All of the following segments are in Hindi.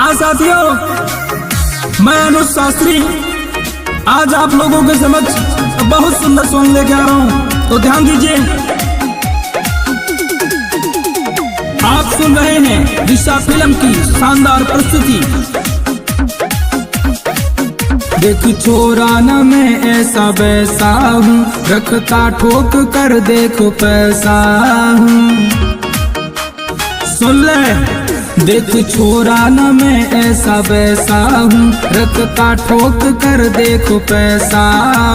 हाँ साथियों, मैं अनुज शास्त्री आज आप लोगों के समक्ष बहुत सुंदर सॉन्ग लेके आ रहा हूँ, तो ध्यान दीजिए। आप सुन रहे हैं दिशा फिल्म की शानदार प्रस्तुति। देख छोरा न मैं ऐसा वैसा हूँ, रखता ठोक कर देखो पैसा हूँ। सुन ले, देख छोरा न मैं ऐसा वैसा हूँ, रखता ठोक कर देखो पैसा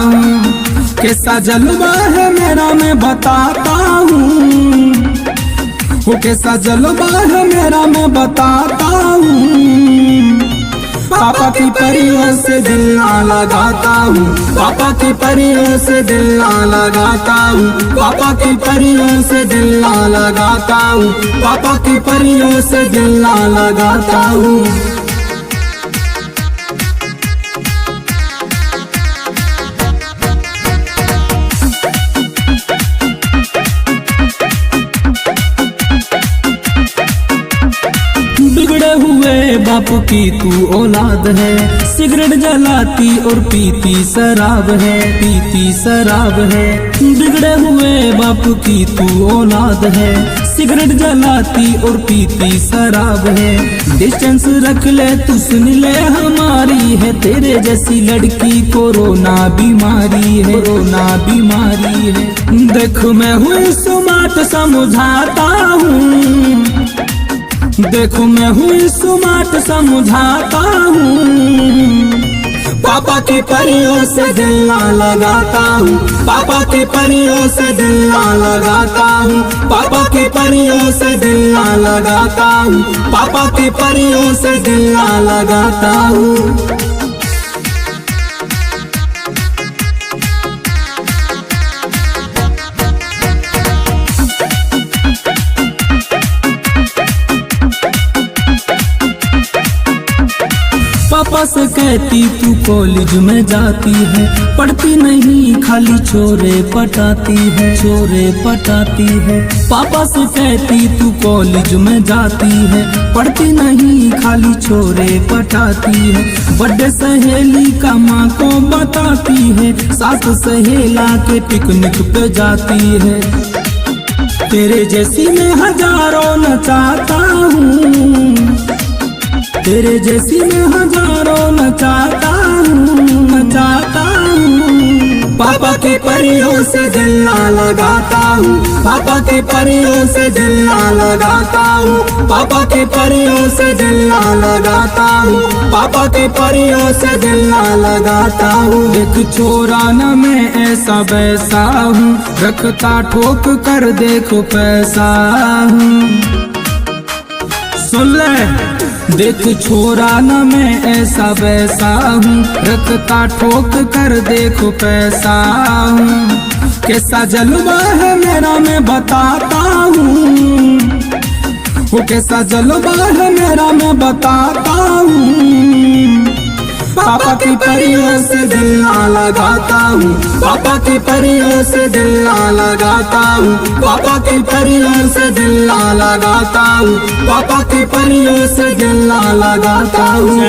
हूँ। कैसा जलवा है मेरा मैं बताता हूँ, वो कैसा जलवा है मेरा मैं बताता हूँ। पापा की परियों से दिल ना लगाता हूँ, पापा की परियों से दिल ना लगाता हूँ, पापा की परियों से दिल ना लगाता हूँ, पापा की परियों से दिल ना लगाता हूँ। बिगड़े हुए बाप की तू औलाद है, सिगरेट जलाती और पीती शराब है, पीती शराब है। बिगड़े हुए बाप की तू औलाद है, सिगरेट जलाती और पीती शराब है। डिस्टेंस रख ले तू, सुन ले हमारी है, तेरे जैसी लड़की कोरोना बीमारी है, कोरोना बीमारी है। देख मैं हूँ स्मार्ट समझाता हूँ, देखो मैं हूँ स्मार्ट समझाता हूँ। पापा की परियों से दिल ना लगाता हूँ, पापा की परियों से दिल ना लगाता हूँ, पापा की परियों से दिल ना लगाता हूँ, पापा की परियों से दिल ना लगाता हूँ। पापा से कहती तू कॉलेज में जाती है, पढ़ती नहीं खाली छोरे पटाती है, छोरे पटाती है। पापा से कहती तू कॉलेज में जाती है, पढ़ती नहीं खाली छोरे पटाती है। बर्थडे सहेली का माँ को बताती है, सास सहेला के पिकनिक पे जाती है। तेरे जैसी मैं हजारों नचाता हूँ, तेरे जैसी मैं हजारों नचाता हूँ, नचाता हूँ। पापा के परियों से दिल ना लगाता हूँ, पापा के परियों से दिल ना लगाता हूँ, पापा के परियों से दिल ना लगाता हूँ, पापा के परियों से दिल ना लगाता हूँ। देख छोरा न मैं ऐसा वैसा हूँ, रखता ठोक कर देखो पैसा हूँ। सुन ले, देख छोरा न मैं ऐसा वैसा हूँ, रखता ठोक कर देखो पैसा हूँ। कैसा जलवा है मेरा मैं बताता हूँ, वो कैसा जलवा है मेरा मैं बताता हूँ। पापा की परियों से दिल ना लगाता हूँ, पापा की परियों से दिल ना लगाता हूँ, पापा की परियों से दिल ना लगाता हूँ, पापा की परियों से दिल ना लगाता हूँ।